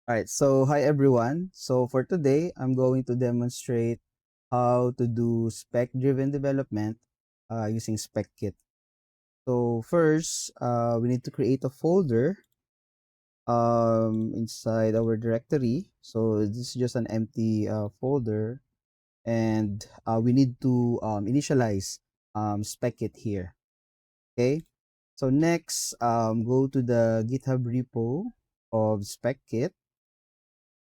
Alright, so hi everyone. So for today, I'm going to demonstrate how to do spec-driven development using Spec Kit. So first, we need to create a folder inside our directory. So this is just an empty folder, and we need to initialize Spec Kit here. Okay. So next, go to the GitHub repo of Spec Kit.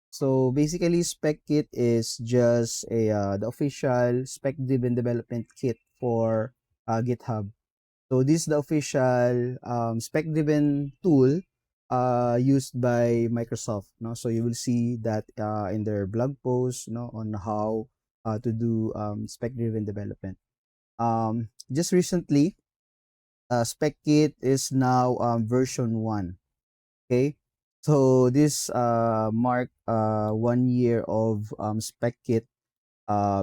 So basically, Spec Kit is just the official spec-driven development kit for GitHub. So this is the official spec-driven tool used by Microsoft. No, so you will see that in their blog post, on how to do spec-driven development. Just recently, Spec Kit is now version 1. Okay, so this mark 1 year of Spec Kit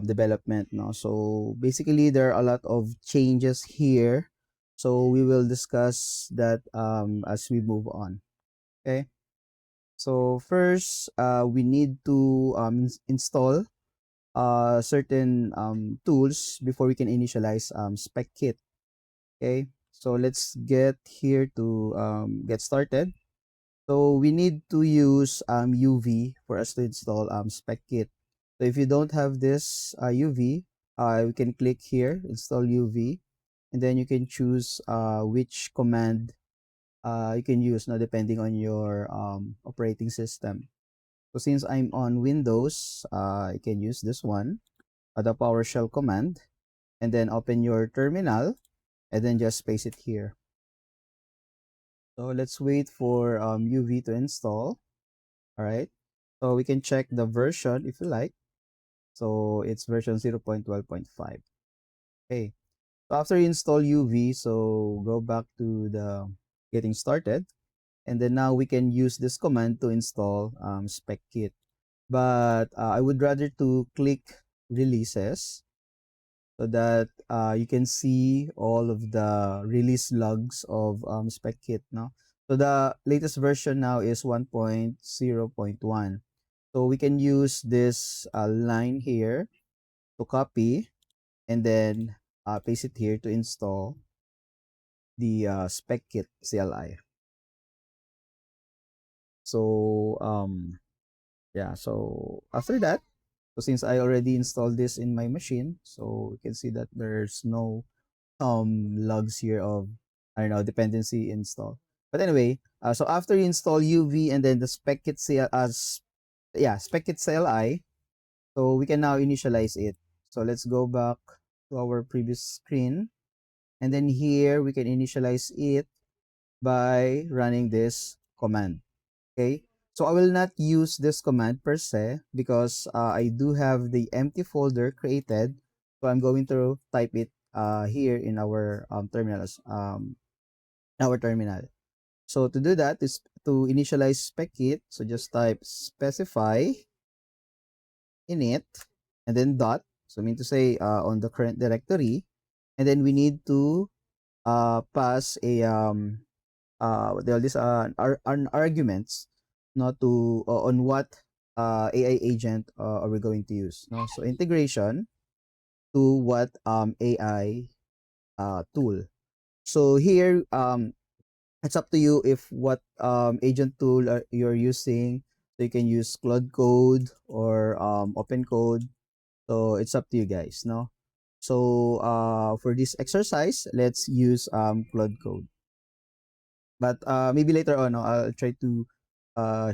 development. No, so basically there are a lot of changes here. So we will discuss that as we move on. Okay. So first, we need to install certain tools before we can initialize Spec Kit. Okay. So let's get here to get started. So we need to use UV for us to install Spec Kit. So if you don't have this UV, we can click here, install UV, and then you can choose which command you can use now depending on your operating system. So since I'm on Windows, I can use this one, the PowerShell command, and then open your terminal, and then just paste it here. So let's wait for UV to install. All right. So we can check the version if you like. So it's version 0.12.5. Okay. So after you install UV, so go back to the getting started. And then now we can use this command to install Spec Kit. But I would rather to click releases so that you can see all of the release logs of Spec Kit. No? So the latest version now is 1.0.1. So we can use this line here to copy and then paste it here to install the Spec Kit CLI. So yeah, so after that, so since I already installed this in my machine, so you can see that there's no logs here of, I don't know, dependency install. But anyway, so after you install UV and then the Spec Kit Spec Kit CLI, so we can now initialize it. So let's go back to our previous screen. And then here we can initialize it by running this command. Okay. So I will not use this command per se because I do have the empty folder created. So I'm going to type it here in our terminal. So to do that is to initialize SpecKit. So just type specify init and then dot. So I mean to say on the current directory, and then we need to pass a what they call this an arguments, not to on what AI agent are we going to use. No, so integration to what AI tool. So here it's up to you if what agent tool you're using. So you can use Cloud Code or Open Code. So it's up to you guys, no? So for this exercise, let's use Cloud Code. But maybe later on, no, I'll try to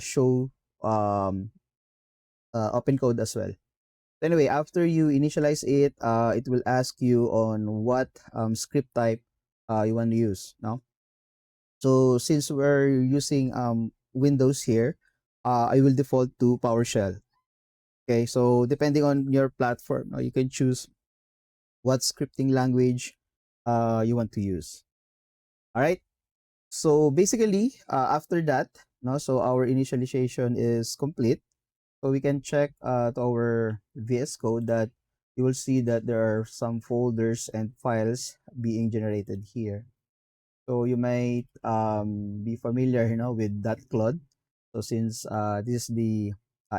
show um, Open Code as well. Anyway, after you initialize it, it will ask you on what script type you want to use. No, so since we're using Windows here, I will default to PowerShell. Okay, so depending on your platform, you can choose what scripting language you want to use. All right. So basically, after that, no, so our initialization is complete. So we can check to our VS Code that you will see that there are some folders and files being generated here. So you might be familiar, with that Claude. So since this is the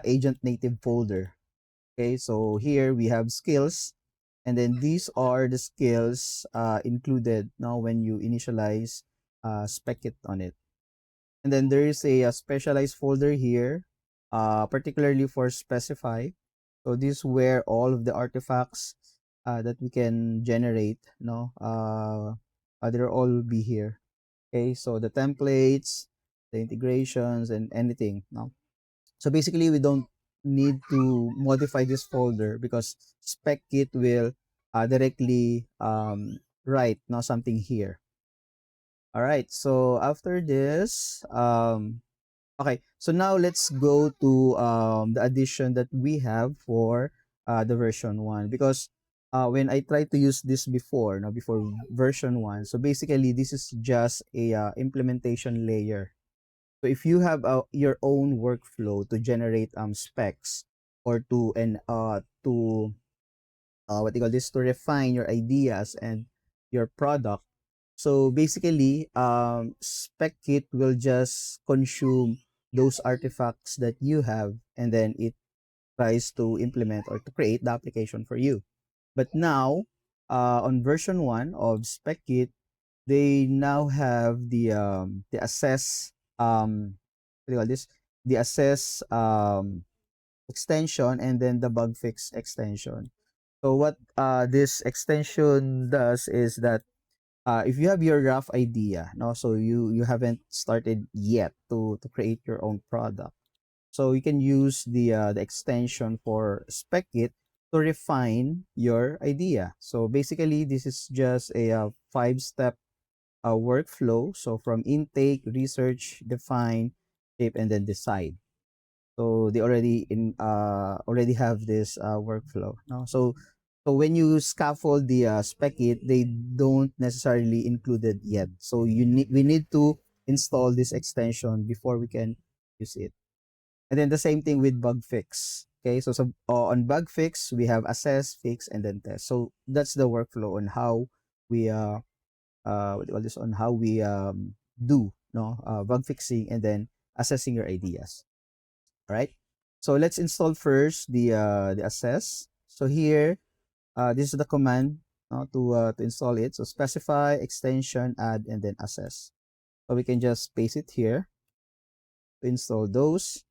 agent native folder, okay, so here we have skills, and then these are the skills included now when you initialize spec it on it. And then there is a specialized folder here, particularly for specify. So this is where all of the artifacts that we can generate, they'll all be here. Okay, so the templates, the integrations, and anything. No, so basically we don't need to modify this folder because Spec Kit will directly write now something here. All right, so after this, okay, so now let's go to the addition that we have for the version 1, because when I tried to use this before, now before version 1, so basically this is just a implementation layer. So if you have your own workflow to generate specs, or to what you call this, to refine your ideas and your product. So basically, Spec Kit will just consume those artifacts that you have, and then it tries to implement or to create the application for you. But now, on version 1 of Spec Kit, they now have the assess what do you call this, the assess extension, and then the bug fix extension. So what this extension does is that if you have your rough idea, no, so you haven't started yet to create your own product, so you can use the extension for SpecKit to refine your idea. So basically, this is just a 5-step workflow. So from intake, research, define, shape, and then decide. So they already have this workflow. No? So when you scaffold the spec it, they don't necessarily include it yet. So we need to install this extension before we can use it. And then the same thing with bug fix. Okay, so on bug fix we have assess, fix, and then test. So that's the workflow on how we what do you call this, on how we do bug fixing and then assessing your ideas. All right. So let's install first the assess. So here, this is the command to install it. So specify, extension, add, and then assess. So we can just paste it here to install those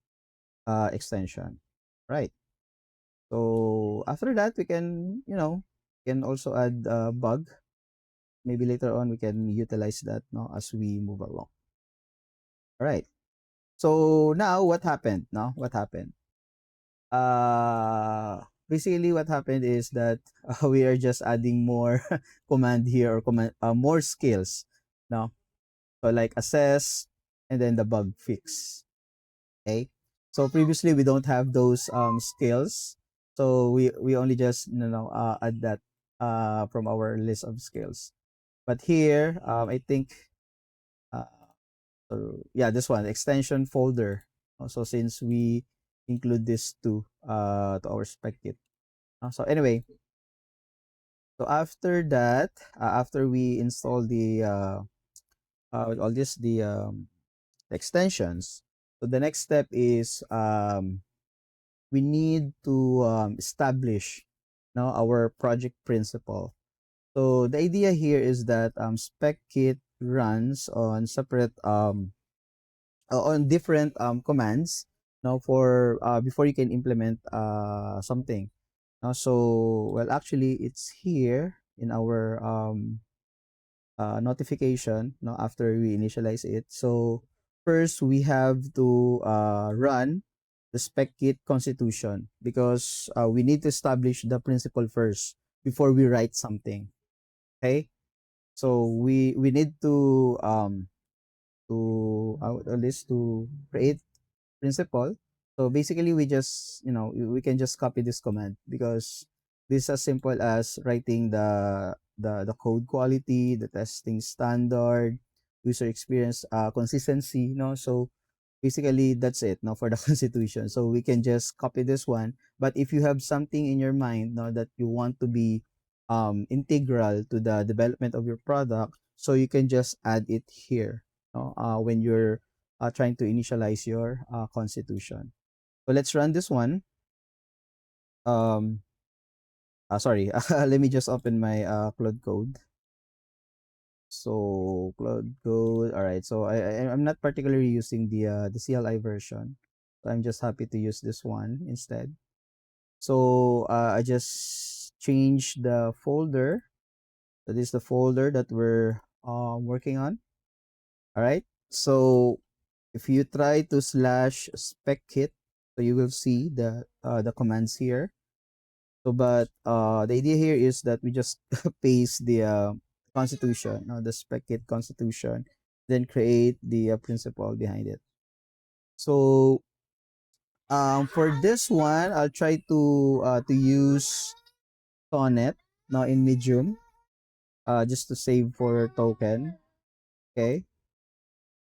extension. Right. So after that, we can can also add bug. Maybe later on we can utilize that as we move along. All right. So now what happened? Now what happened? Basically what happened is that we are just adding more command here, or command more skills now, so like assess and then the bug fix. Okay, so previously we don't have those skills, so we only just add that from our list of skills. But here I think uh, so yeah, this one extension folder. Also, since we include this to our spec kit. So anyway, so after that, after we install with all this the extensions, so the next step is we need to establish our project principle. So the idea here is that spec kit runs on separate on different commands now for before you can implement something. So well, actually it's here in our notification after we initialize it. So first we have to run the spec kit constitution, because we need to establish the principle first before we write something. Okay, so we need to at least to create principle. So basically we just we can just copy this command, because this is as simple as writing the code quality, the testing standard, user experience, consistency. So basically that's it now for the constitution. So we can just copy this one. But if you have something in your mind that you want to be integral to the development of your product, so you can just add it here when you're trying to initialize your constitution. So let's run this one. Sorry, let me just open my Cloud Code. So Cloud Code, all right. So I'm not particularly using the CLI version. So I'm just happy to use this one instead. So I just changed the folder. So this is the folder that we're working on. All right. So if you try to slash spec kit, so you will see the commands here. So, but the idea here is that we just paste the constitution, the spec kit constitution, then create the principle behind it. So, for this one, I'll try to use Sonnet now in Medium, just to save for token. Okay.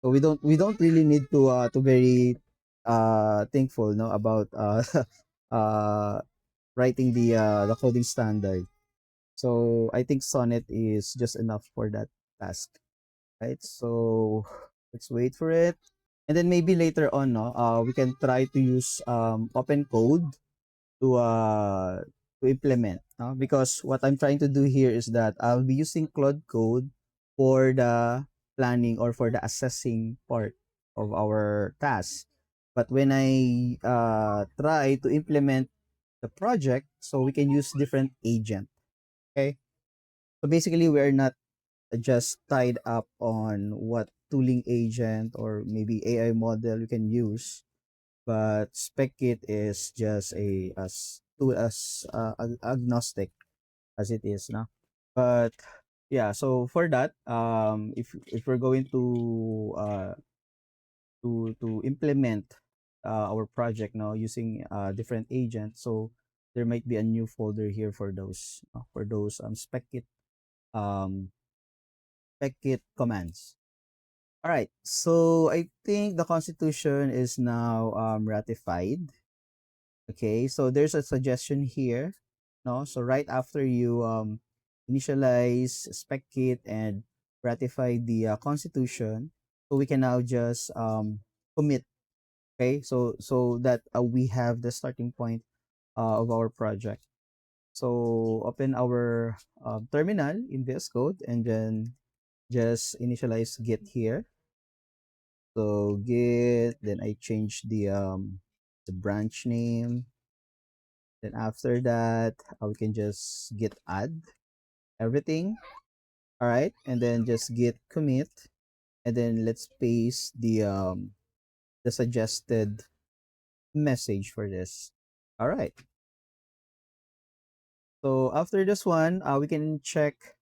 So we don't really need to very thankful no about uh writing the coding standard. So I think Sonnet is just enough for that task, right? So let's wait for it. And then maybe later on, no, we can try to use open code to uh to implement, no? Because what I'm trying to do here is that I'll be using Cloud Code for the planning or for the assessing part of our task. But when I try to implement the project, so we can use different agent. Okay. So basically, we're not just tied up on what tooling agent or maybe AI model you can use, but SpecKit is just a as tool as agnostic as it is now. But yeah, so for that, if we're going to implement our project now using different agents, so there might be a new folder here for those um SpecKit commands. All right, so I think the Constitution is now ratified. Okay, so there's a suggestion here. No, so right after you initialize SpecKit and ratify the Constitution, so we can now just commit. Okay, so that we have the starting point of our project. So open our terminal in VS Code and then just initialize Git here. So Git, then I change the branch name. Then after that, we can just git add everything. All right, and then just git commit, and then let's paste the suggested message for this. All right. So after this one, we can check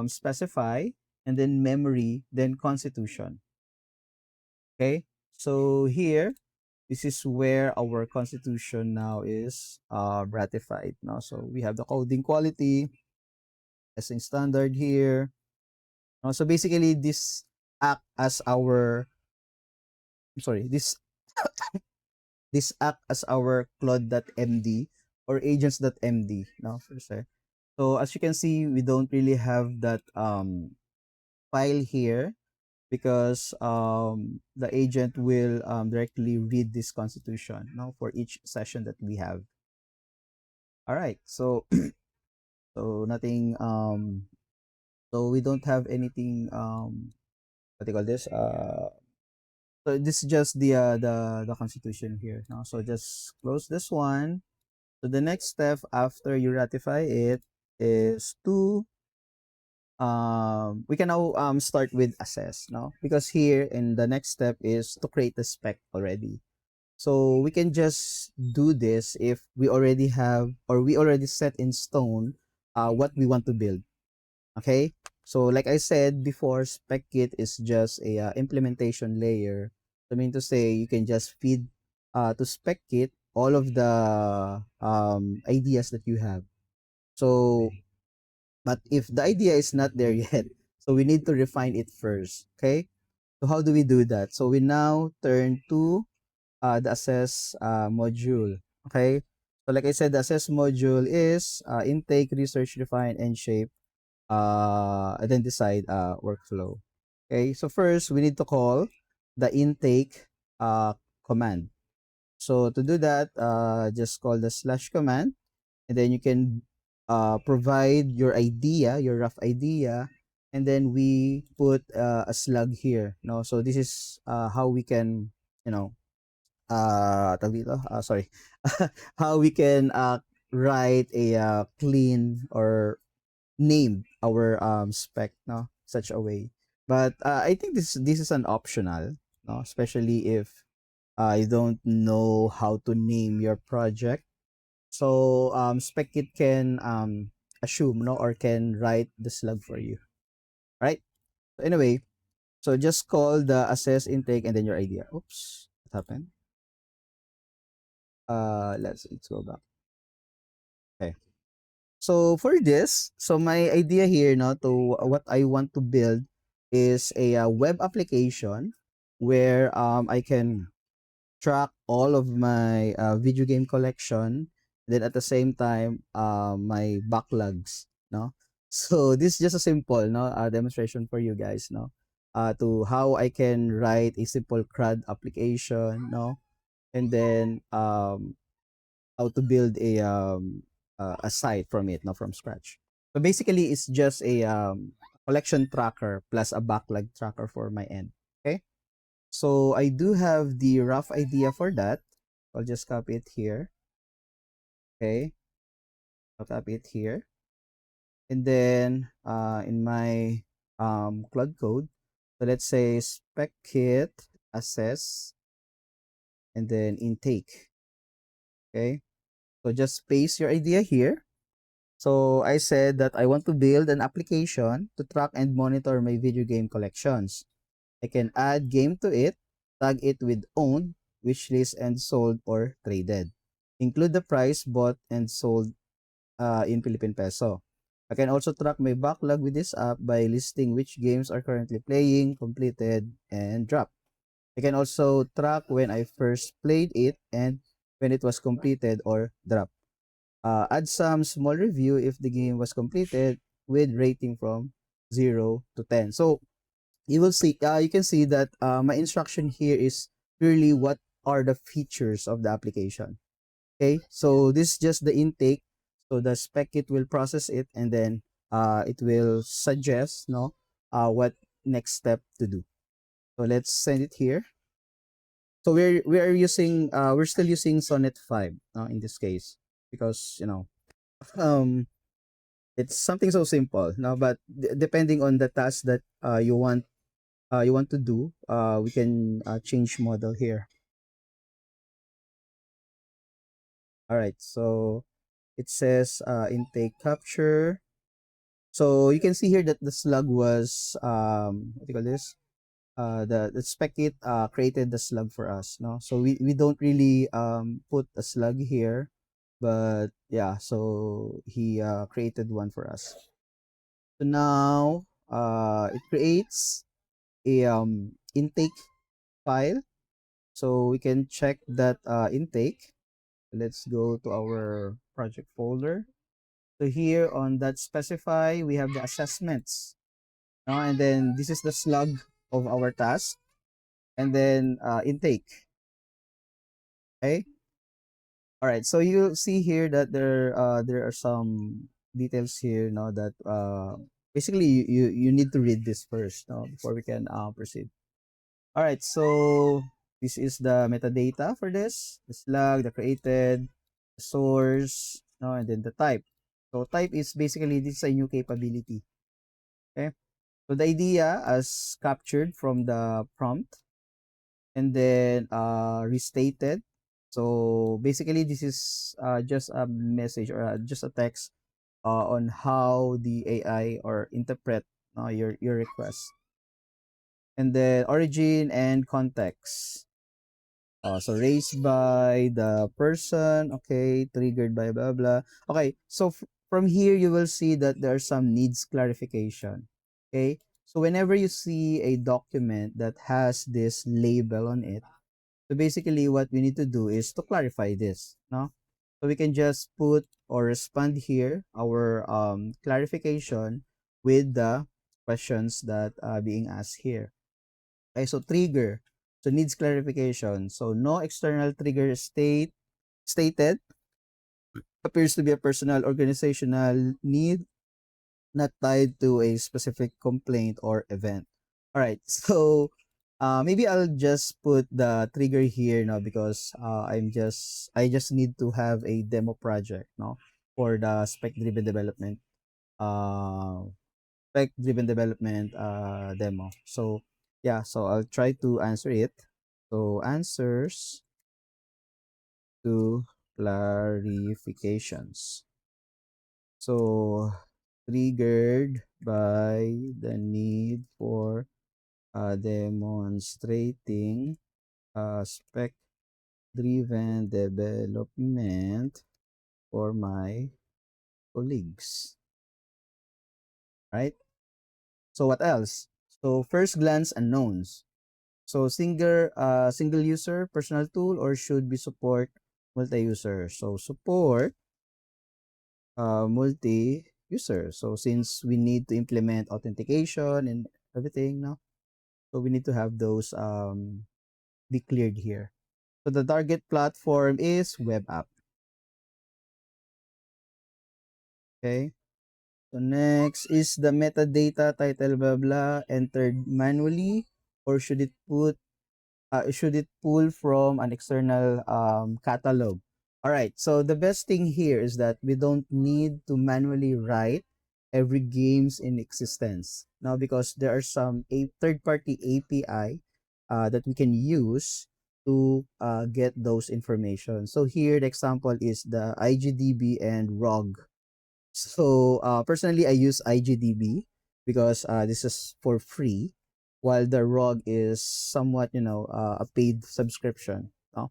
specify and then memory, then constitution. Okay. So here, this is where our constitution now is ratified. Now, so we have the coding quality, testing standard here. So basically, this act as our I'm sorry, this act as our Claude.md or agents.md. No, for sure. So as you can see, we don't really have that file here because the agent will directly read this constitution now for each session that we have. All right, so so nothing so we don't have anything what do you call this so this is just the constitution here now. So just close this one. So the next step after you ratify it is to we can now start with assess now, because here in the next step is to create the spec already. So we can just do this if we already have or we already set in stone what we want to build. Okay, so like I said before, spec kit is just a implementation layer. I mean to say you can just feed to spec kit all of the ideas that you have. So but if the idea is not there yet, so we need to refine it first. Okay, so how do we do that? So we now turn to the assess module. Okay, so like I said, the assess module is intake, research, refine, and shape, and then decide workflow. Okay, so first we need to call the intake uh, command. So to do that, just call the slash command, and then you can provide your idea, your rough idea, and then we put a slug here. No, so this is how we can, you know, tawag dito? Sorry, how we can write a clean or name our spec, no, such a way. But I think this is an optional, no, especially if you don't know how to name your project. So SpecKit can assume, no, or can write the slug for you, right? So anyway, so just call the assess intake and then your idea. Oops, what happened? Let's go back. Okay. So for this, so my idea here, no, to what I want to build is a web application where I can track all of my video game collection, then at the same time my backlogs, no. So this is just a simple, no, demonstration for you guys, no, to how I can write a simple CRUD application, no, and then how to build a site from it, not from scratch. So basically, it's just a collection tracker plus a backlog tracker for my end. Okay. So I do have the rough idea for that. I'll just copy it here. Okay. I'll copy it here. And then in my Cloud code, so let's say spec kit assess and then intake. Okay. So just paste your idea here. So I said that I want to build an application to track and monitor my video game collections. I can add game to it, tag it with owned, wishlist, and sold or traded. Include the price bought and sold in Philippine peso. I can also track my backlog with this app by listing which games are currently playing, completed, and dropped. I can also track when I first played it and when it was completed or dropped. Add some small review if the game was completed with rating from 0 to 10. So you will see, you can see that my instruction here is purely what are the features of the application. Okay, so this is just the intake. So the spec kit will process it and then it will suggest, no, what next step to do. So let's send it here. So we're still using Sonnet 5 in this case because um it's something so simple, no, but depending on the task that you want to do, we can change model here. All right, so it says intake capture. So you can see here that the slug was what do you call this? The spec kit created the slug for us, no? So we don't really put a slug here, but yeah, so he created one for us. So now it creates a intake file, so we can check that intake. Let's go to our project folder. So here on that specify, we have the assessments, and then this is the slug of our task, and then intake. Okay. All right. So you see here that there are some details here, that basically you need to read this first, before we can proceed. All right. So this is the metadata for this: the slug, the created, the source, and then the type. So type is basically this is a new capability. Okay. So the idea as captured from the prompt and then restated. So basically this is just a message or just a text on how the AI or interpret your request. And then origin and context. So raised by the person, okay, triggered by blah blah. Okay, so from here you will see that there are some needs clarification. Okay, so whenever you see a document that has this label on it, so basically what we need to do is to clarify this, no? So we can just put or respond here our clarification with the questions that are being asked here. Okay, so trigger. So needs clarification. So no external trigger stated, appears to be a personal organizational need, not tied to a specific complaint or event. All right. So maybe I'll just put the trigger here now because I just need to have a demo project no for the spec-driven development uh spec-driven development demo. So yeah, so I'll try to answer it. So answers to clarifications. So triggered by the need for demonstrating spec-driven development for my colleagues. Right? So what else? So first glance unknowns. So single user personal tool or should be support multi-user. So support multi-user. So since we need to implement authentication and everything now, so we need to have those be cleared here. So the target platform is web app. Okay. So next is the metadata title blah blah entered manually or should it pull from an external catalog? All right. So the best thing here is that we don't need to manually write every games in existence now because there are some a third-party API that we can use to get those information. So here the example is the IGDB and ROG. So personally, I use IGDB because this is for free, while the ROG is somewhat, a paid subscription. No?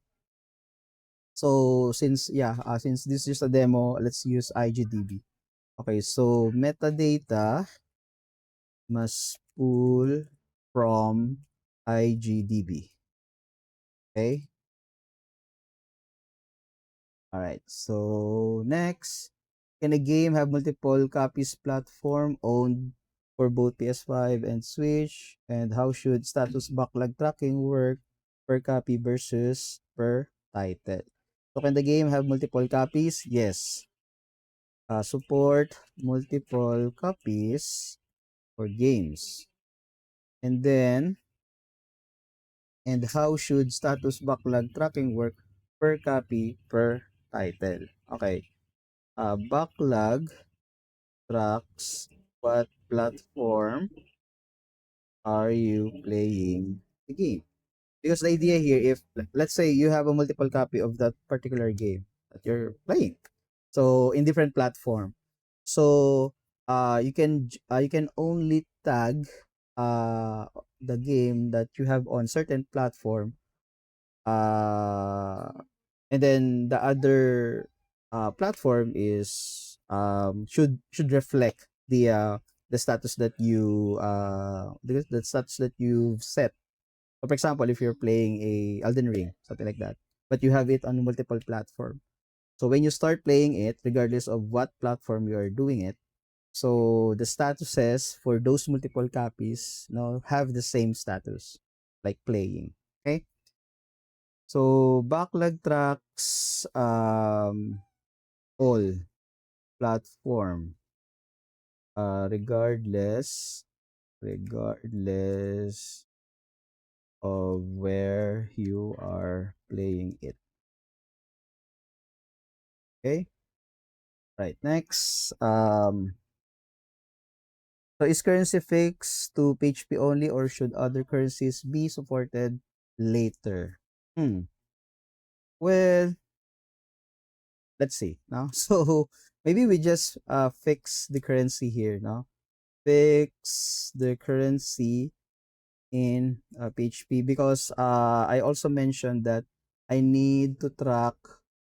So since this is a demo, let's use IGDB. Okay, so metadata must pull from IGDB. Okay. All right. So next, can a game have multiple copies platform owned for both PS5 and Switch? And how should status backlog tracking work per copy versus per title? So can the game have multiple copies? Yes. Support multiple copies for games. And then, and how should status backlog tracking work per copy per title? Okay. Backlog tracks what platform are you playing the game. Because the idea here, if let's say you have a multiple copy of that particular game that you're playing, so in different platform, so you can only tag uh the game that you have on certain platform uh and then the other platform is should reflect the status that the status that you've set. So for example, if you're playing a Elden Ring, something like that, but you have it on multiple platform, so when you start playing it, regardless of what platform you are doing it, so the statuses for those multiple copies have the same status like playing. Okay. So backlog tracks all platform regardless of where you are playing it. Okay? Right, next. So is currency fixed to PHP only or should other currencies be supported later? Well, let's see. Now, so maybe we just fix the currency here. Now, fix the currency in PHP because I also mentioned that I need to track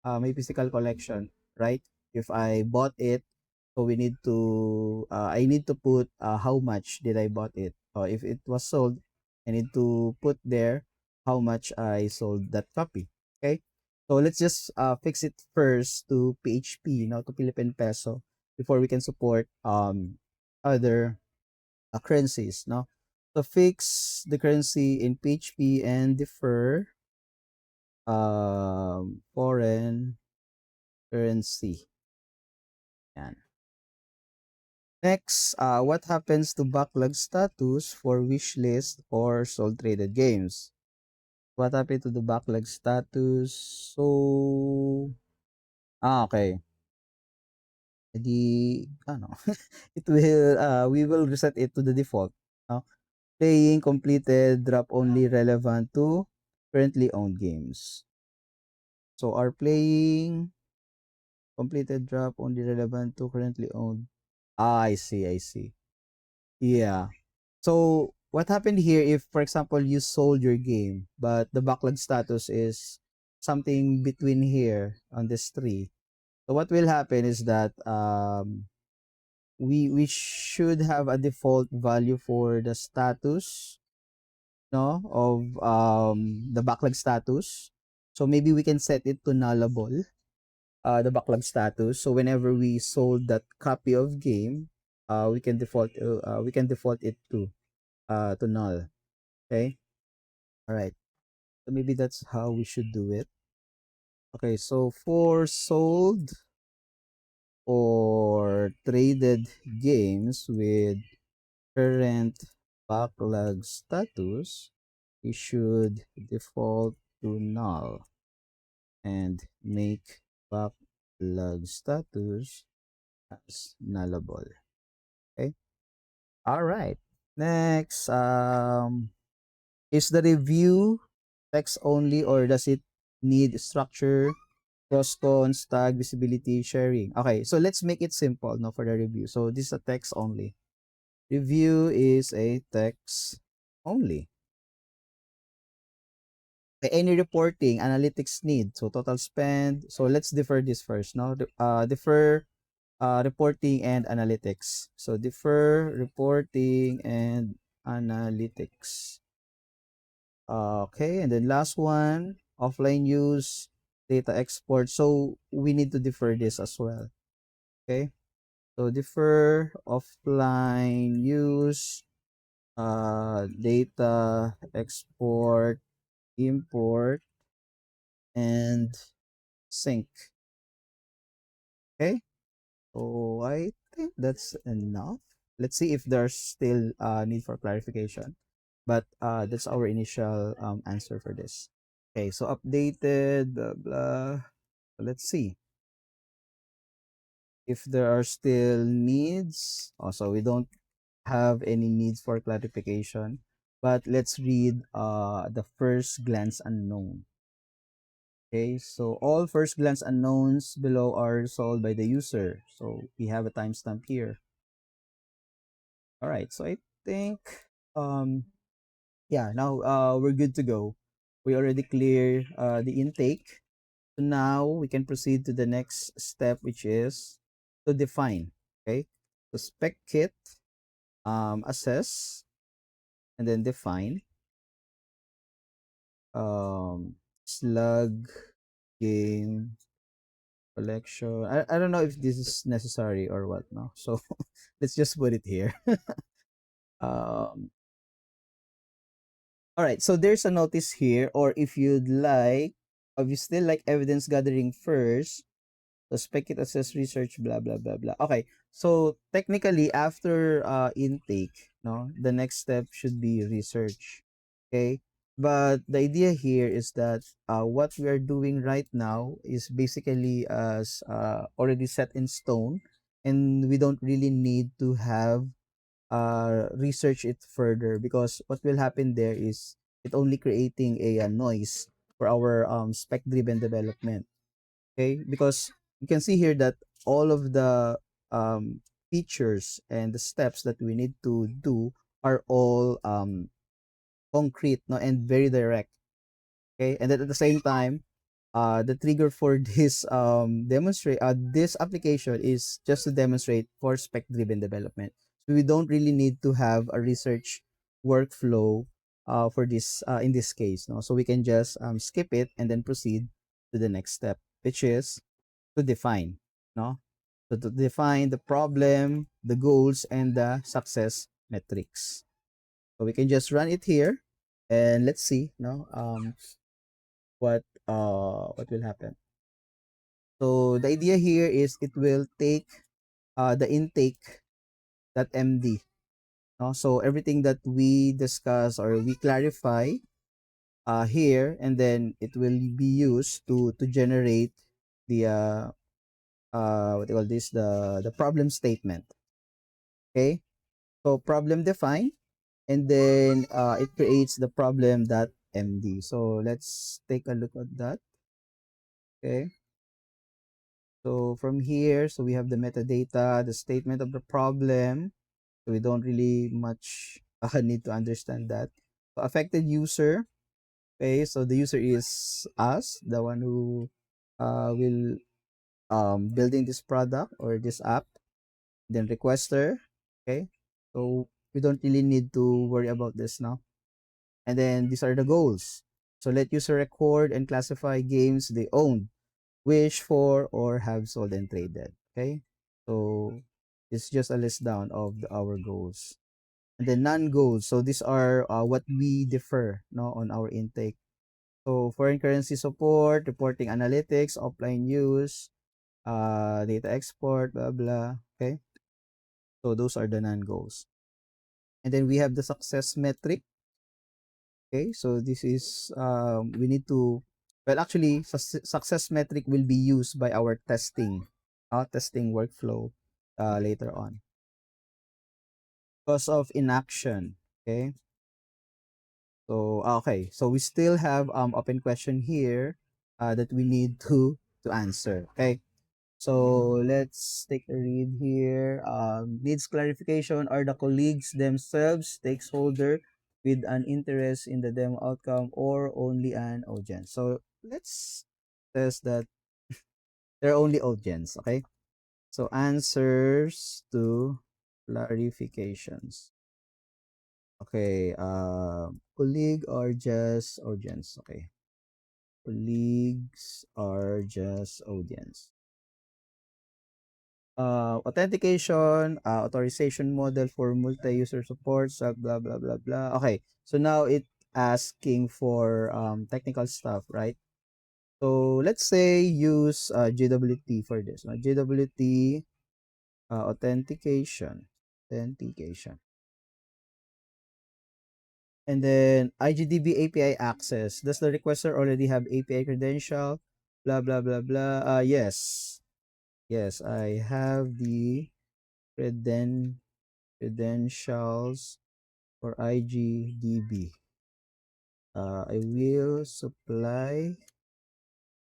my physical collection, right? If I bought it, so I need to put how much did I bought it. If it was sold, I need to put there how much I sold that copy. Okay, so let's just fix it first to PHP, to Philippine peso before we can support other currencies, no? So fix the currency in PHP and defer foreign currency. Yan. Next, what happens to backlog status for wishlist or sold traded games? What happened to the backlog status? So, okay. Ano, it will, we will reset it to the default. No? Playing completed, drop only relevant to currently owned games. So, are playing completed, drop only relevant to currently owned. I see, I see. Yeah. So what happened here if, for example, you sold your game, but the backlog status is something between here on this tree. So what will happen is that we should have a default value for the status, no, of the backlog status. So maybe we can set it to nullable, the backlog status. So whenever we sold that copy of game, we can default it to null. Okay. All right. So maybe that's how we should do it. Okay, so for sold or traded games with current backlog status, we should default to null and make backlog status as nullable. Okay. All right. Next, is the review text only or does it need structure, pros, cons, tag, visibility, sharing? Okay, so let's make it simple no, for the review. So this is a text only. Review is a text only. Any reporting, analytics need. So total spend. So let's defer this first. No, defer reporting and analytics. So defer reporting and analytics. Okay, and then last one, offline use, data export. So we need to defer this as well. Okay, so defer offline use, data export, import, and sync. Okay, so I think that's enough. Let's see if there's still need for clarification. But that's our initial answer for this. Okay, so updated, blah, blah. Let's see if there are still needs. Also, we don't have any needs for clarification, but let's read the first glance unknown. Okay, so all first glance unknowns below are solved by the user. So we have a timestamp here. All right, so I think um yeah, now we're good to go. We already clear the intake. So now we can proceed to the next step, which is to define. Okay, so spec kit, assess, and then define. Slug game collection. I don't know if this is necessary or what. No, so let's just put it here. um, all right. So there's a notice here, or if you'd like, if you still like evidence gathering first, so spec it, assess, research, blah blah blah blah. Okay, so technically after intake, no, the next step should be research. Okay, but the idea here is that what we are doing right now is basically as already set in stone, and we don't really need to have research it further because what will happen there is it only creating a noise for our spec driven development. Okay, because you can see here that all of the features and the steps that we need to do are all concrete, no, and very direct. Okay, and then at the same time, the trigger for this application is just to demonstrate for spec driven development. So we don't really need to have a research workflow for this in this case, no. So we can just skip it and then proceed to the next step, which is to define, no? So to define the problem, the goals, and the success metrics. So we can just run it here, and let's see, what will happen. So the idea here is it will take the intake.md. No? So everything that we discuss or we clarify here, and then it will be used to generate the what do you call this, the problem statement. Okay, so problem defined, and then it creates the problem.md. So let's take a look at that. Okay, so from here, so we have the metadata, the statement of the problem. So we don't really much need to understand that. So affected user. Okay, so the user is us, the one who will building this product or this app. Then requester. Okay, so we don't really need to worry about this now. And then these are the goals. So let user record and classify games they own, wish for, or have sold and traded. Okay, so it's just a list down of our goals. And then non-goals. So these are what we differ no on our intake. So foreign currency support, reporting analytics, offline use, data export, blah blah. Okay, so those are the non-goals. And then we have the success metric. Okay, so this is we need to, well, actually success metric will be used by our testing workflow later on. Cause of inaction. Okay, so okay, so we still have open question here that we need to answer. Okay, so let's take a read here. Needs clarification. Are the colleagues themselves stakeholder with an interest in the demo outcome or only an audience? So let's test that they're only audience. Okay, so answers to clarifications. Okay, colleague or just audience. Okay, colleagues are just audience. Authentication, authorization model for multi-user support, so blah blah blah blah. Okay, so now it asking for technical stuff, right? So let's say use JWT for this. JWT authentication, and then IGDB API access. Does the requester already have API credential? Blah blah blah blah. Yes, yes, I have the credentials for IGDB. I will supply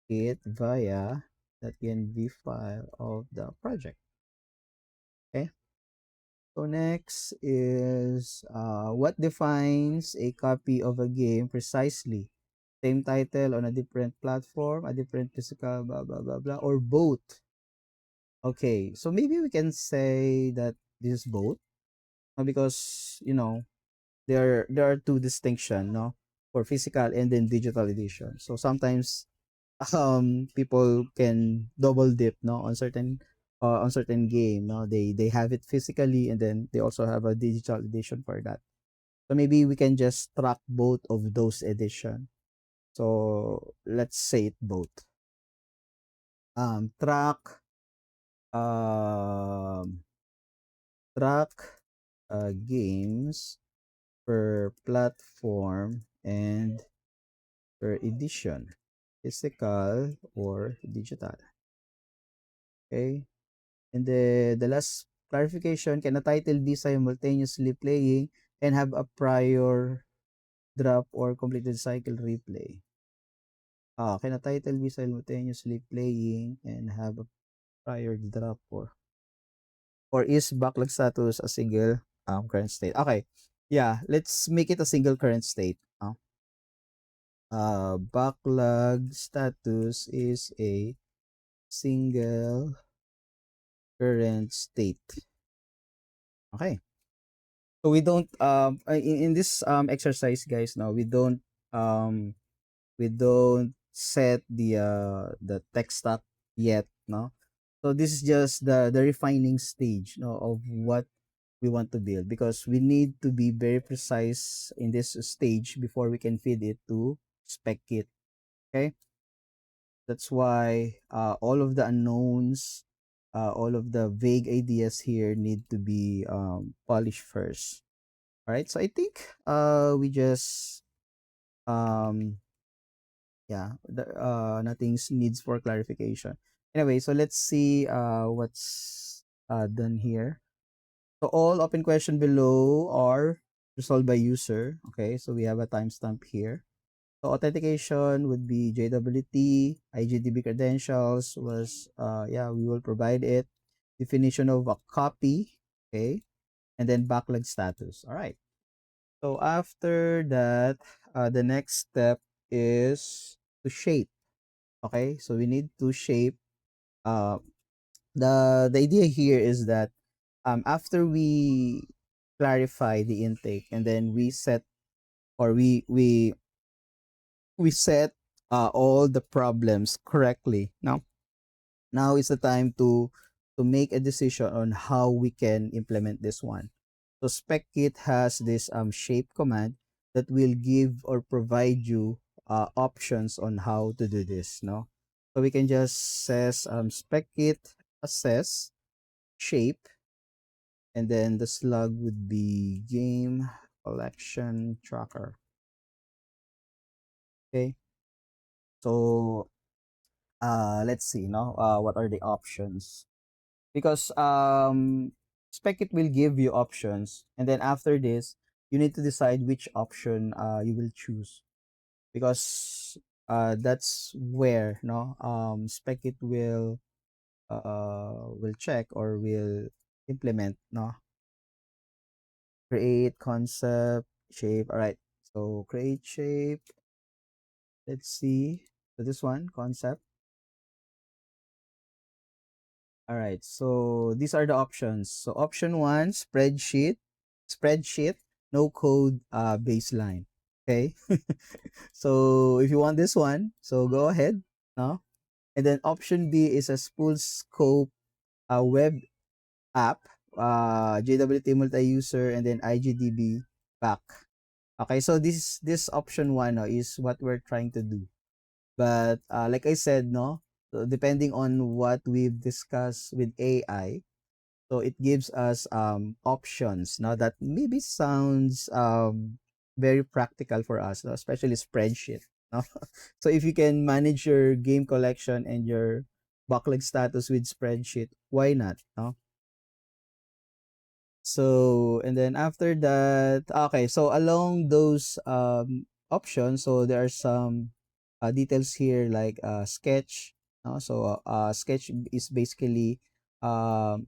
it via that .env file of the project. Okay. So next is what defines a copy of a game precisely? Same title on a different platform, a different physical, blah blah blah blah, or both. Okay, so maybe we can say that this is both, because there are two distinction, no, for physical and then digital edition. So sometimes people can double dip, no, on certain game, no, they have it physically and then they also have a digital edition for that. So maybe we can just track both of those edition. So let's say it both. Track um track games per platform and per edition, physical or digital. Okay. And the last clarification, can a title be simultaneously playing and have a prior drop or completed cycle replay? Can a title be simultaneously playing and have a prior drop, or is backlog status a single current state? Okay. Yeah, let's make it a single current state. Backlog status is a single current state. Okay. So we don't in this exercise, guys, now we don't set the tech stack yet, no. So this is just the refining stage, no, of what we want to build, because we need to be very precise in this stage before we can feed it to Spec Kit. Okay, that's why all of the unknowns, all of the vague ideas here need to be polished first. All right, so I think we just um nothing needs for clarification. Anyway, so let's see what's done here. So all open question below are resolved by user. Okay, so we have a timestamp here. So authentication would be JWT, IGDB credentials was yeah, we will provide it. Definition of a copy, okay, and then backlog status. All right. So after that, the next step is to shape. Okay, so we need to shape. Uh, the idea here is that after we clarify the intake, and then we set, or we set all the problems correctly. Now is the time to make a decision on how we can implement this one. So SpecKit has this shape command that will give or provide you options on how to do this. No, so we can just says SpecKit assess shape, and then the slug would be game collection tracker. Okay, so let's see now what are the options, because SpecKit will give you options, and then after this you need to decide which option you will choose, because that's where SpecKit will check or will implement. No, create concept shape. All right, so create shape. Let's see, so this one concept. All right, so these are the options. So option one, spreadsheet, no code baseline. Okay. So if you want this one, so go ahead. No? And then option B is a full scope web app, JWT multi-user, and then IGDB back. Okay, so this option one is what we're trying to do. But like I said, no, so depending on what we've discussed with AI, so it gives us options now that maybe sounds very practical for us, no? Especially spreadsheet. No? So if you can manage your game collection and your backlog status with spreadsheet, why not? No? So and then after that, okay, so along those options, so there are some details here like sketch. No? So sketch is basically um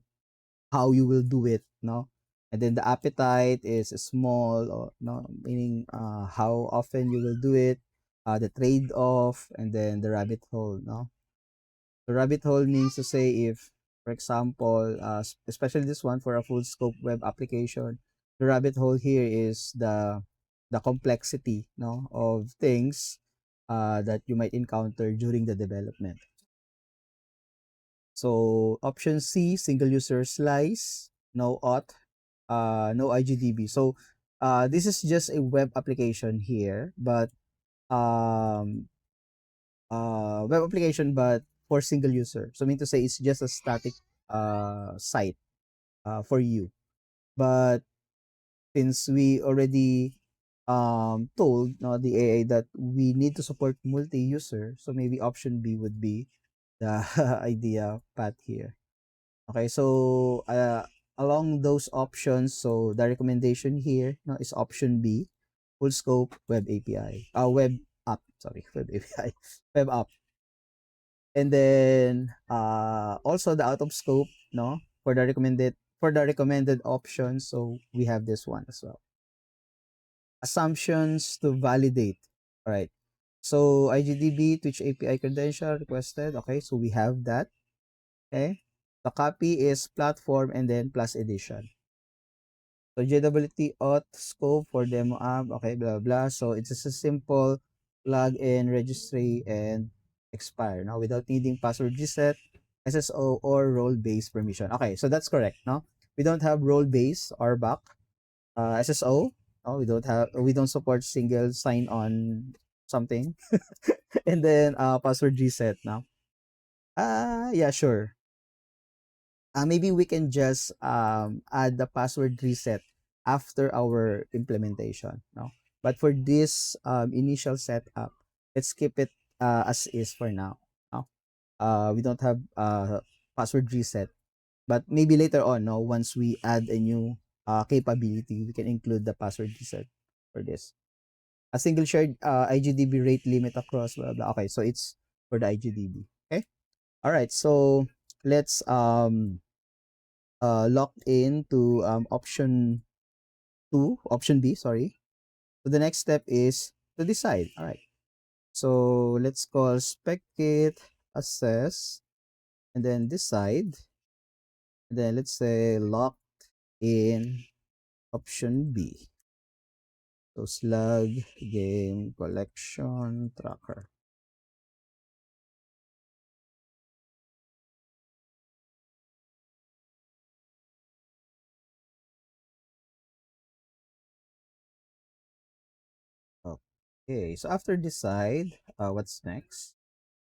how you will do it, no? And then the appetite is small, or no, meaning how often you will do it, the trade-off, and then the rabbit hole, no? The rabbit hole means to say if, for example, especially this one for a full scope web application, the rabbit hole here is the complexity, no, of things that you might encounter during the development. So option C, single user slice, no auth, no IGDB. So this is just a web application here, but um, web application, but for single user. So mean to say it's just a static site for you. But since we already told, no, the AI that we need to support multi-user, so maybe option B would be the idea path here. Okay, so along those options, so the recommendation here, no, is option B, full scope web API, web app, sorry, web API, web app. And then also the out of scope, no, for the recommended options, so we have this one as well. Assumptions to validate. All right. So IGDB Twitch API credential requested. Okay, so we have that. Okay. The copy is platform and then plus edition. So JWT auth scope for demo app. Okay, blah blah. So it's just a simple login, registry, and expire. Now without needing password reset, SSO or role based permission. Okay, so that's correct. No. We don't have role based or back SSO. Oh, we don't support single sign on something. And then password reset now. Yeah, sure. Maybe we can just add the password reset after our implementation. No, but for this initial setup, let's keep it as is for now. No, we don't have password reset, but maybe later on, no, once we add a new capability, we can include the password reset for this. A single shared IGDB rate limit across blah, blah. Okay, so it's for the IGDB. Okay, all right. So let's locked in to option B, sorry. So the next step is to decide. All right. So let's call spec kit assess and then decide. And then let's say locked in option B. So slug game collection tracker. Okay, so after decide, what's next?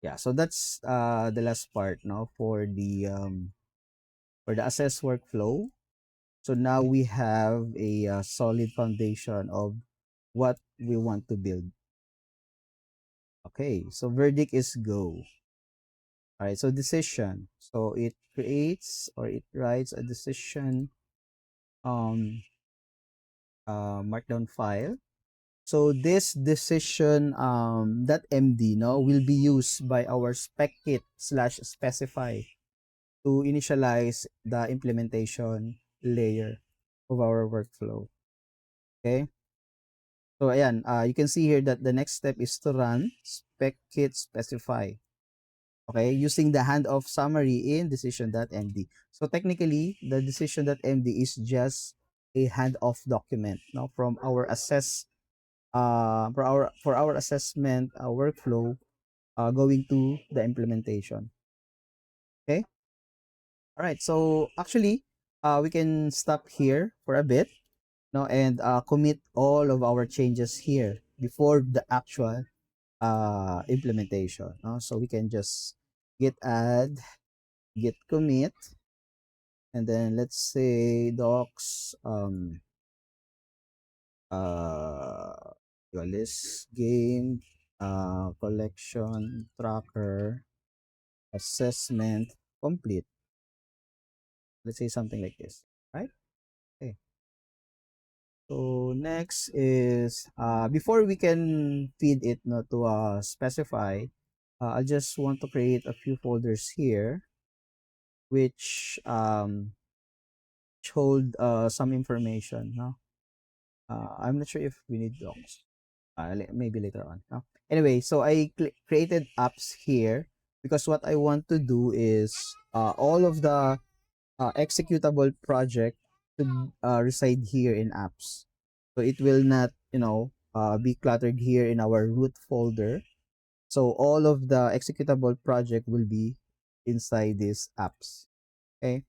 Yeah, so that's the last part now for the assess workflow. So now we have a solid foundation of what we want to build. Okay, so verdict is go. All right, so decision. So it creates or it writes a decision um markdown file. So this decision that MD no will be used by our spec kit slash specify to initialize the implementation layer of our workflow. Okay. So ayan, you can see here that the next step is to run spec kit specify. Okay, using the handoff summary in decision.md. So technically, the decision.md is just a handoff document, no, from our for our assessment workflow going to the implementation. Okay. All right. So actually, we can stop here for a bit, no, and commit all of our changes here before the actual implementation. No? So we can just git add, git commit, and then let's say docs uh list game collection tracker assessment complete. Let's say something like this, right? Okay. So next is before we can feed it no, to specify, I just want to create a few folders here which hold some information. No? I'm not sure if we need docs. Maybe later on. No? Anyway, so I created apps here because what I want to do is all of the executable project to reside here in apps. So it will not, be cluttered here in our root folder. So all of the executable project will be inside these apps. Okay.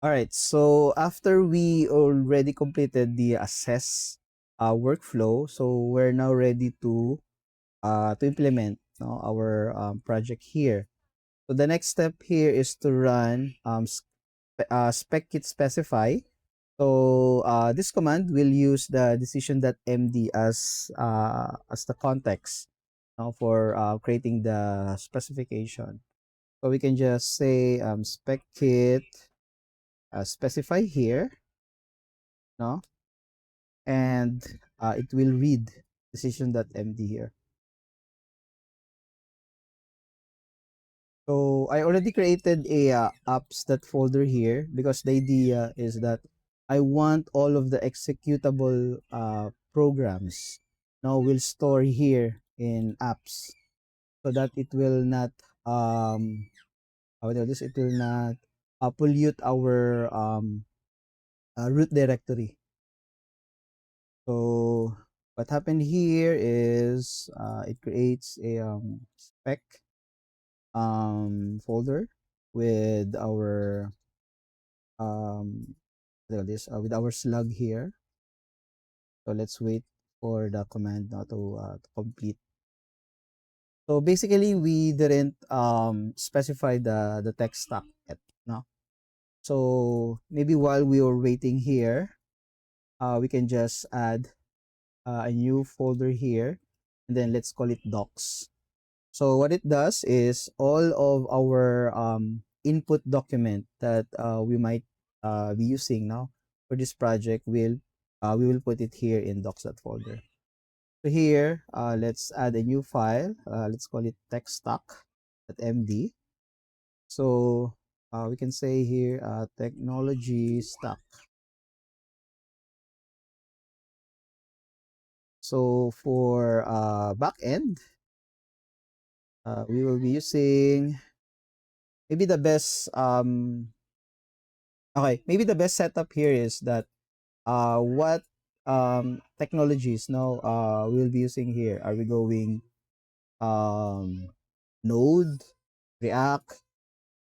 All right. So after we already completed the assess workflow, so we're now ready to implement our project here. So the next step here is to run spec kit specify. So this command will use the decision.md as the context for creating the specification. So we can just say spec kit specify here, no, and it will read decision.md here. So I already created a apps that folder here because the idea is that I want all of the executable programs now will store here in apps so that it will not how do this it will not pollute our root directory. So what happened here is it creates a spec folder with our um with our slug here. So let's wait for the command now to complete. So basically, we didn't specify the text stack yet, no. So maybe while we were waiting here, we can just add a new folder here, and then let's call it docs. So what it does is all of our input document that we might be using now for this project we will put it here in docs.folder. So here, let's add a new file. Let's call it techstack.md. So we can say here technology stack. So for backend, we will be using maybe the best okay, maybe the best setup here is that what technologies now we'll be using here. Are we going Node, React,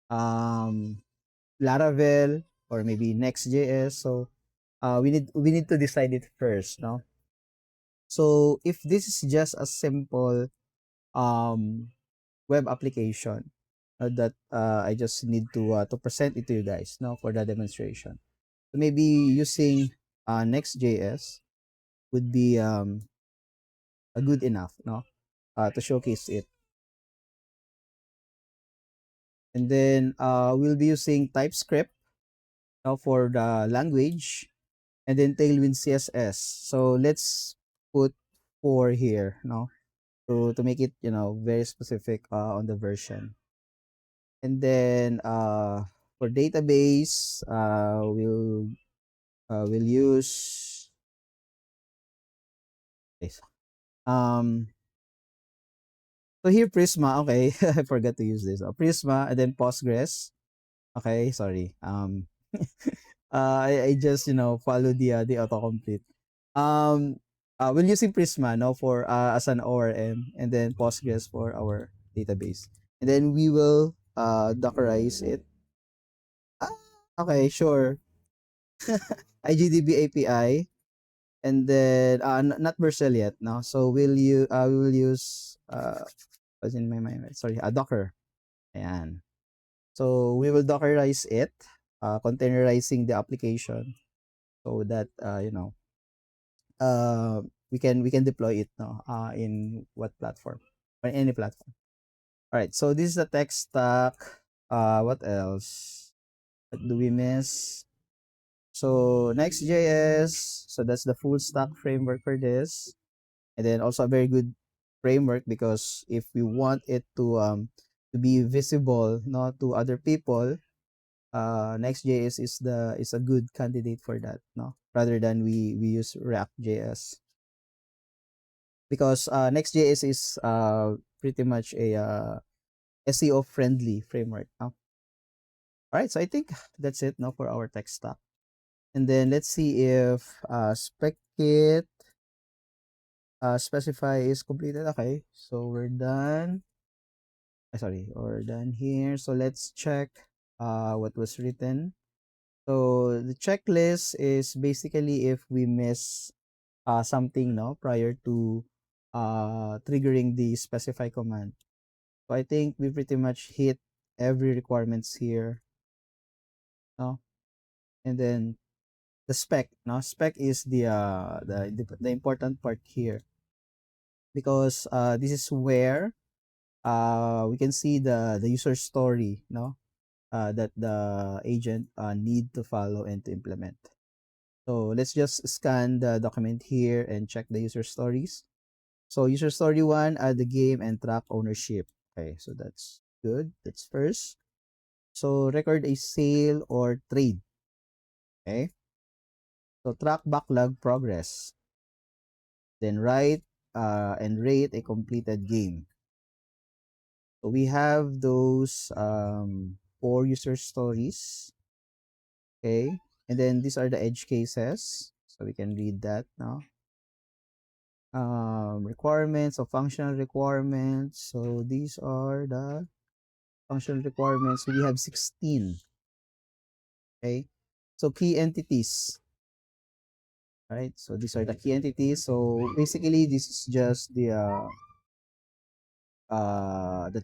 um, Laravel, or maybe Next.js? So we need to decide it first, no? So if this is just a simple um web application that I just need to present it to you guys now for the demonstration. So maybe using Next.js would be a good enough, no, to showcase it. And then we'll be using TypeScript now for the language, and then Tailwind CSS. So let's put 4 here, no, to make it very specific on the version. And then for database, we'll use this. So here Prisma, okay. I forgot to use this. Prisma and then Postgres. Okay, sorry. I just follow the autocomplete. We're using Prisma now for as an ORM, and then Postgres for our database. And then we will Dockerize it. Ah, okay, sure. IGDB API, and then not Vercel yet, no. So we will use what's in my mind? Sorry, Docker. Ayan. So we will Dockerize it, containerizing the application so that uh, we can deploy it no in what platform or any platform. All right. So this is the tech stack. What else? What do we miss? So Next.js. So that's the full stack framework for this, and then also a very good framework because if we want it to be visible not to other people, Next.js is a good candidate for that, no, rather than we use React.js because Next.js is pretty much a SEO friendly framework, no? All right, so I think that's it now for our tech stack, and then let's see if Spec Kit specify is completed. Okay, so we're done. Sorry, we're done here. So let's check what was written. So the checklist is basically if we miss something no prior to triggering the specify command. So I think we pretty much hit every requirements here, no? And then the spec, no? Spec is the important part here because this is where we can see the user story, no? That the agent need to follow and to implement. So let's just scan the document here and check the user stories. So user story 1, add the game and track ownership. Okay, so that's good. That's first. So record a sale or trade. Okay. So track backlog progress. Then write and rate a completed game. So we have those 4 user stories. Okay. And then these are the edge cases. So we can read that now. Requirements of functional requirements. So these are the functional requirements. We have 16. Okay. So key entities, right? So these are the key entities. So basically, this is just the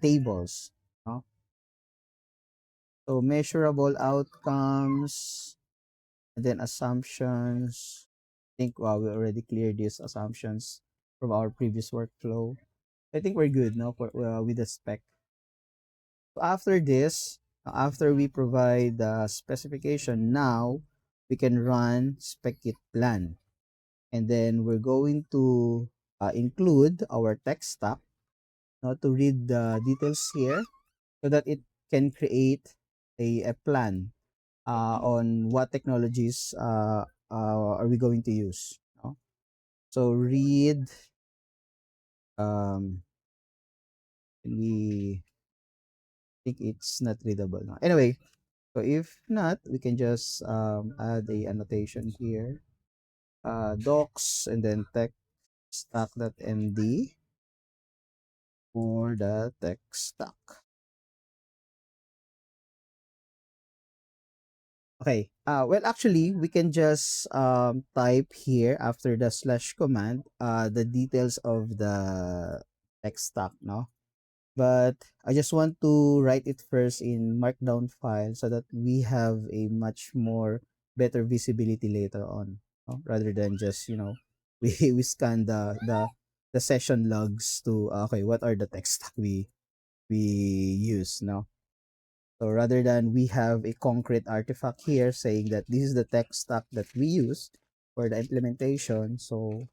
tables. No? So measurable outcomes, and then assumptions. I think we already cleared these assumptions from our previous workflow. I think we're good now for with the spec. So after this, after we provide the specification, now we can run spec kit plan. And then we're going to include our tech stack to read the details here so that it can create a plan on what technologies are we going to use. No? So read, um, we think it's not readable now. Anyway, so if not, we can just add a annotation here, docs, and then tech stack.md for the tech stack. Okay. Well, actually, we can just type here after the slash command the details of the tech stack, no? But I just want to write it first in markdown file so that we have a much more better visibility later on, no? Rather than just we scan the session logs to okay, what are the tech stack we use, no? So rather than we have a concrete artifact here saying that this is the tech stack that we use for the implementation, so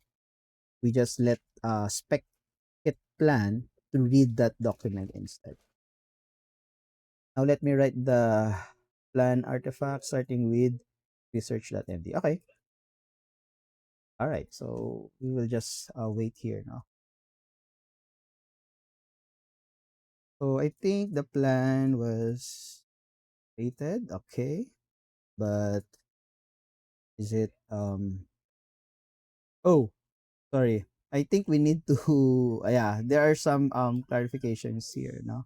we just let spec kit plan to read that document instead. Now let me write the plan artifact starting with research.md. Okay. All right. So we will just wait here now. So I think the plan was created. Okay. But is it oh, sorry. I think we need to yeah, there are some clarifications here, no?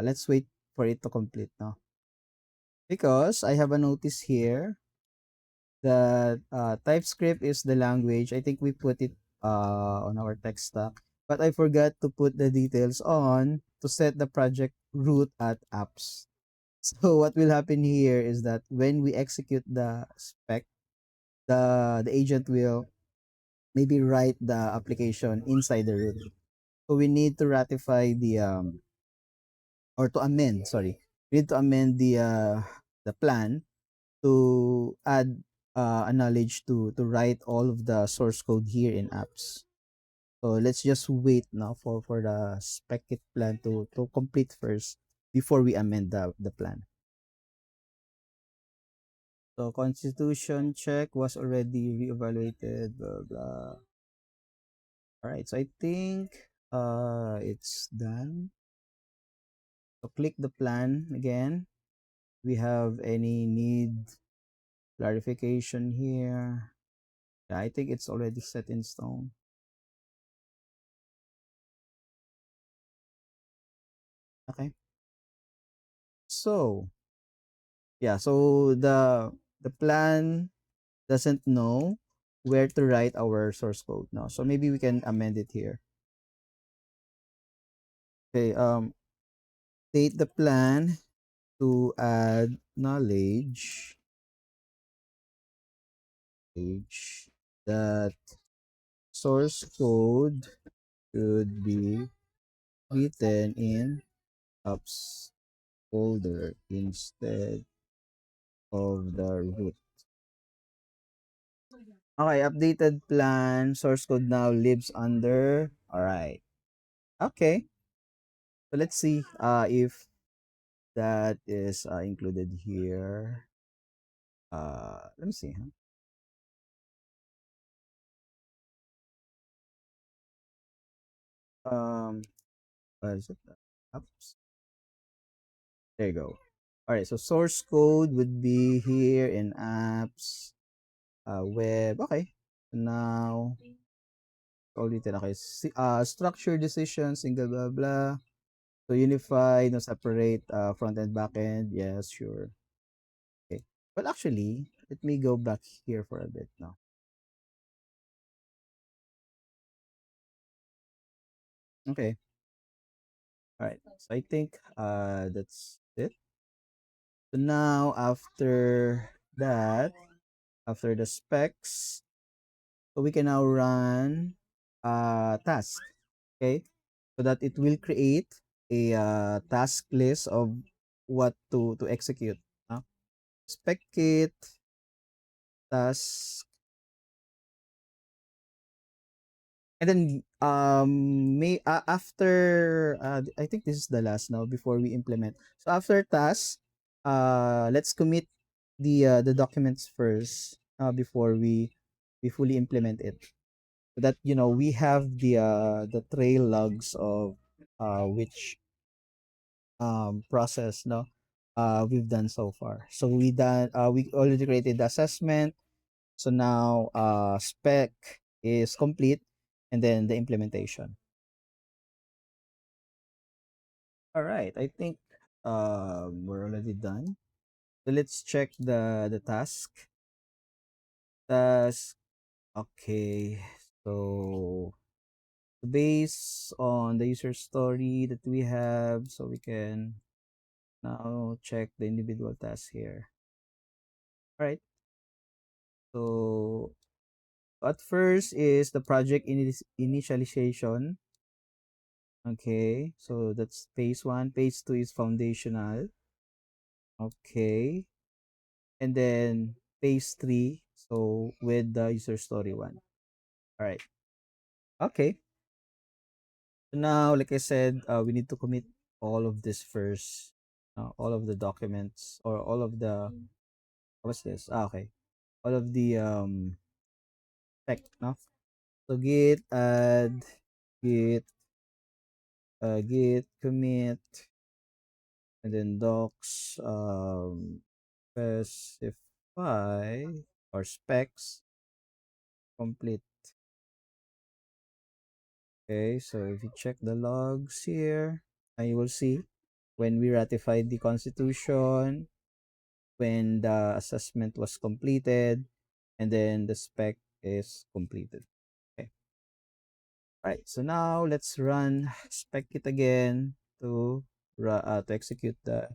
Let's wait for it to complete, no? Because I have a notice here that TypeScript is the language. I think we put it on our tech stack, but I forgot to put the details on to set the project root at apps. So what will happen here is that when we execute the spec, the agent will maybe write the application inside the root. So we need to ratify the or to amend, sorry. We need to amend the plan to add a knowledge to write all of the source code here in apps. So let's just wait now for the spec kit plan to complete first before we amend the plan. So constitution check was already reevaluated, blah blah. Alright, so I think it's done. So click the plan again. We have any need clarification here? Yeah, I think it's already set in stone. Okay. So yeah, so the plan doesn't know where to write our source code now. So maybe we can amend it here. Okay, state the plan to add knowledge page that source code should be written in apps folder instead of the root. Okay, updated plan. Source code now lives under. All right. Okay. So let's see if that is included here. Let me see. Huh? What is it? Oops. There you go. All right. So source code would be here in apps, web. Okay. Now, ulitin. Okay. Structure decisions, single blah blah. So unify, no separate front end, back end. Yes, sure. Okay. Well, actually, let me go back here for a bit now. Okay. All right. So I think that's it. So now after that, after the specs, so we can now run task. Okay. So that it will create a task list of what to execute. Spec kit task. And then after I think this is the last now before we implement. So after task, let's commit the documents first before we fully implement it. So that we have the trail logs of which process we've done so far. So we already created the assessment. So now spec is complete, and then the implementation. All right, I think we're already done. So let's check the task. Task. Okay. So based on the user story that we have, so we can now check the individual tasks here. All right. So at first is the project initialization. Okay. So that's phase one. Phase two is foundational. Okay. And then phase three. So with the user story one. All right. Okay. So now, like I said, we need to commit all of this first. All of the documents or all of the what's this? Okay. All of the spec, no? So git add, git git commit, and then docs specify or specs complete. Okay, so if you check the logs here, you will see when we ratified the constitution, when the assessment was completed, and then the spec is completed. Okay. All right. So now let's run spec kit again to execute the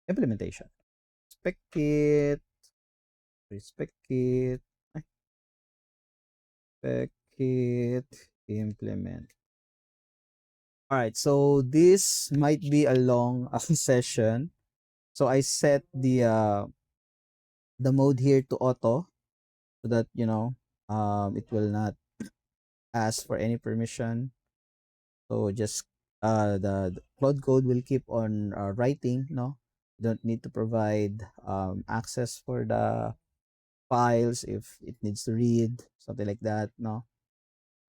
implementation. Spec kit, spec kit, spec kit, implement. All right. So this might be a long session. So I set the mode here to auto so that it will not ask for any permission. So just the Cloud Code will keep on writing. No, you don't need to provide access for the files if it needs to read something like that. No,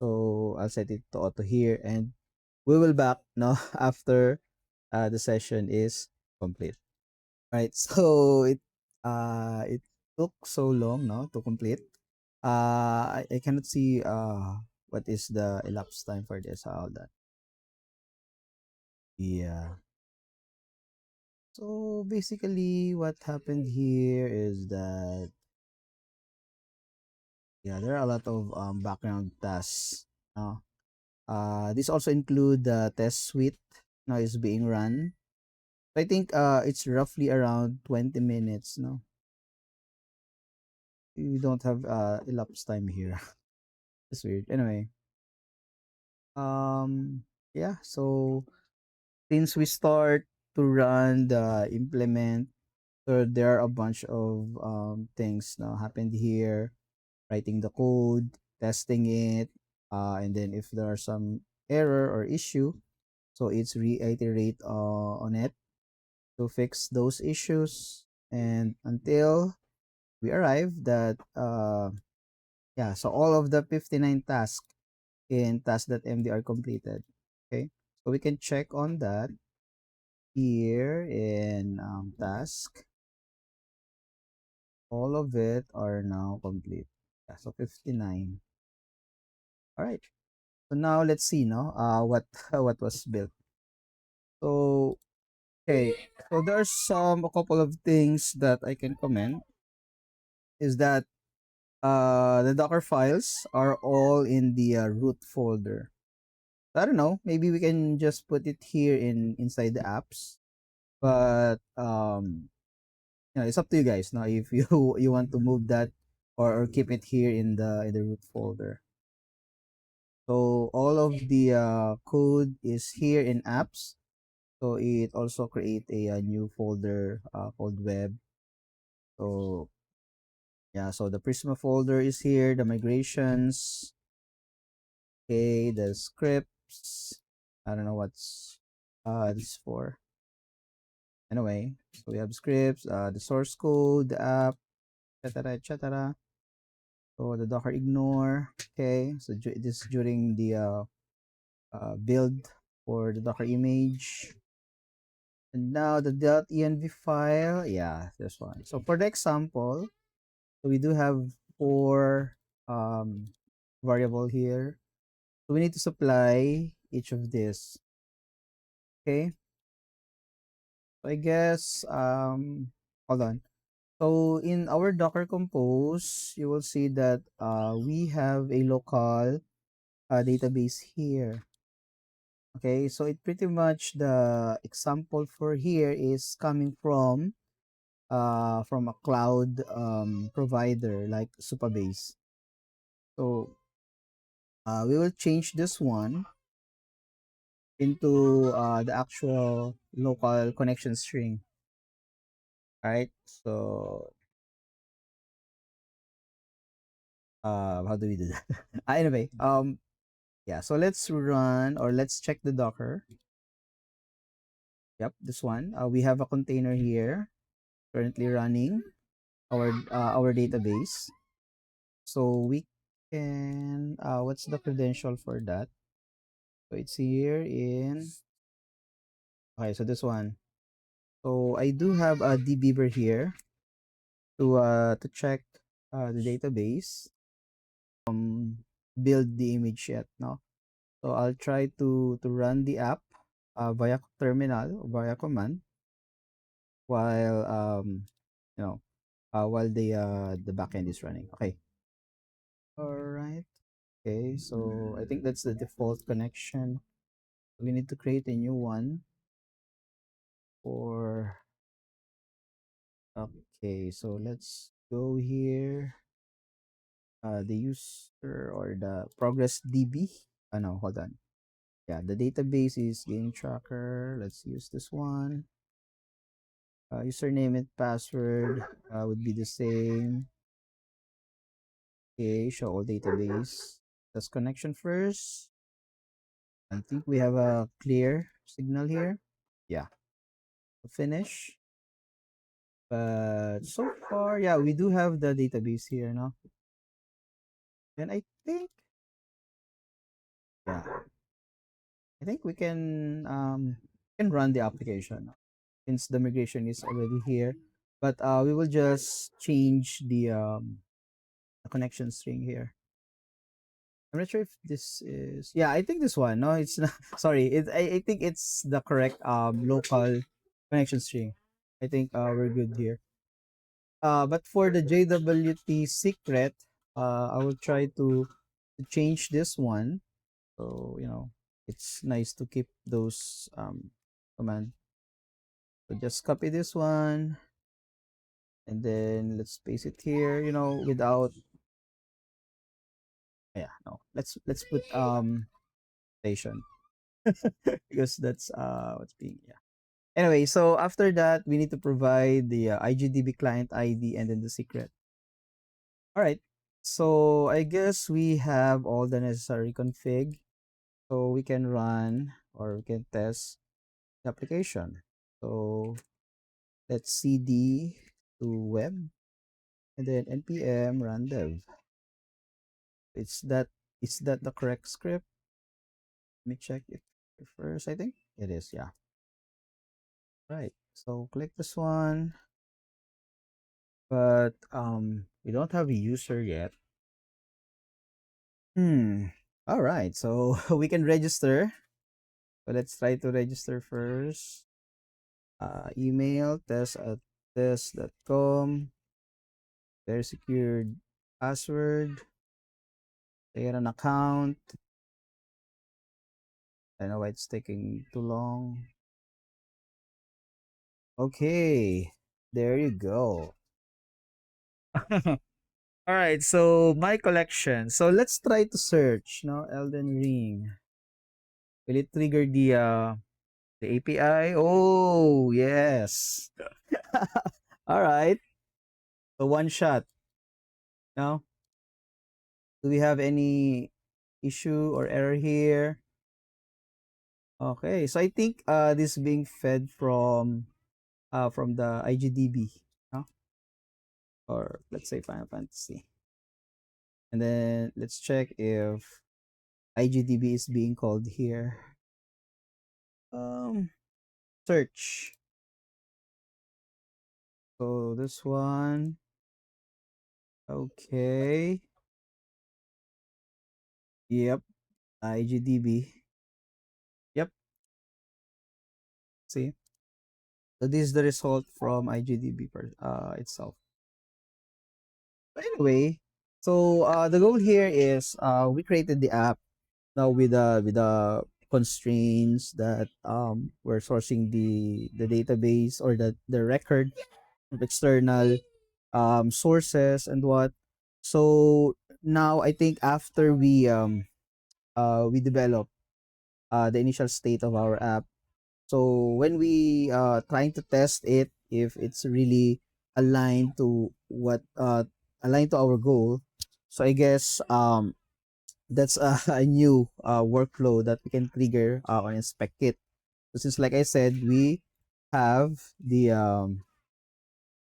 so I'll set it to auto here, and we will back no after the session is complete. Right. So it took so long no to complete. I cannot see what is the elapsed time for this. How that? Yeah. So basically, what happened here is that yeah, there are a lot of background tasks. No? This also include the test suite now is being run. I think it's roughly around 20 minutes. No, you don't have elapsed time here. It's weird. Anyway, yeah. So since we start to run the implement, so there are a bunch of things now happened here, writing the code, testing it, and then if there are some error or issue, so it's reiterate on it to fix those issues, and until we arrive that yeah, so all of the 59 tasks in task.md are completed. Okay, so we can check on that here in task. All of it are now complete. Yeah, so 59. All right. So now let's see, no, what what was built. So Okay, so there's a couple of things that I can comment is that the Docker files are all in the root folder. I don't know, maybe we can just put it here inside the apps, but it's up to you guys now if you you want to move that or keep it here in the root folder. So all of the code is here in apps. So it also create a new folder called web. So yeah, so the Prisma folder is here, the migrations, okay, the scripts. I don't know what's this for. Anyway, so we have scripts, the source code, the app, etc., etc. So the Docker ignore. Okay, so this is during the build for the Docker image. And now the .env file, yeah, this one. So for the example, so we do have four variable here. So we need to supply each of this. Okay. So I guess hold on. So in our Docker Compose, you will see that we have a local database here. Okay, so it pretty much the example for here is coming from a cloud provider like Supabase. So we will change this one into the actual local connection string. Right? So how do we do that? Anyway, yeah, so let's run or let's check the Docker. Yep, this one. We have a container here currently running our database. So we can what's the credential for that? So it's here in okay, so this one. So I do have a dbeaver here to check the database. Build the image yet, no? So I'll try to run the app via terminal via command while you know while the backend is running. Okay. All right. Okay, so I think that's the default connection. We need to create a new one for okay, so let's go here. The user or the progress DB. No, hold on. Yeah, the database is game tracker. Let's use this one. Username and password would be the same. Okay, show all database. Let's connection first. I think we have a clear signal here. Yeah, finish. But so far, yeah, we do have the database here now. And yeah, I think we can run the application since the migration is already here. But we will just change the connection string here. I'm not sure if this is yeah, I think this one. No, it's not sorry. I think it's the correct local connection string. I think we're good here. But for the JWT secret, I will try to change this one. So, it's nice to keep those command. So just copy this one and then let's paste it here, without yeah, no. Let's put station because that's what's being yeah. Anyway, so after that, we need to provide the IGDB client ID and then the secret. All right. So I guess we have all the necessary config. So we can run or we can test the application. So let's cd to web and then npm run dev. It's that is that the correct script? Let me check it first. I think it is. Yeah. Right. So click this one, but we don't have a user yet. All right. So we can register. But let's try to register first. email test@test.com, very secured password, create an account. I don't know why it's taking too long. Okay, there you go. All right, so my collection. So let's try to search, no, Elden Ring. Will it trigger the API? Oh, yes. All right. So one shot. No? Do we have any issue or error here? Okay. So I think this is being fed from the IGDB, no? Or let's say Final Fantasy. And then let's check if IGDB is being called here. Um Search. So this one. Okay. Yep. IGDB. Yep. See. So this is the result from IGDB itself. But anyway, so the goal here is we created the app now with the constraints that we're sourcing the database or the record of external sources and what. So now I think after we develop the initial state of our app. So when we trying to test it if it's really aligned to what aligned to our goal. So I guess that's a new workflow that we can trigger on Spec Kit. So since like I said, we have the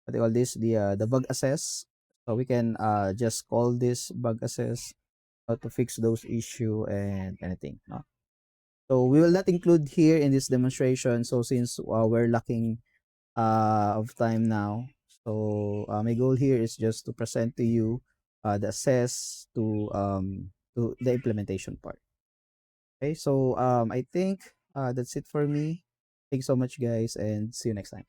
what do you call this, the bug assess. So we can just call this bug assess to fix those issue and anything. No? So we will not include here in this demonstration. So since we're lacking of time now, so my goal here is just to present to you the assess to the implementation part. Okay, so I think that's it for me. Thanks so much, guys, and see you next time.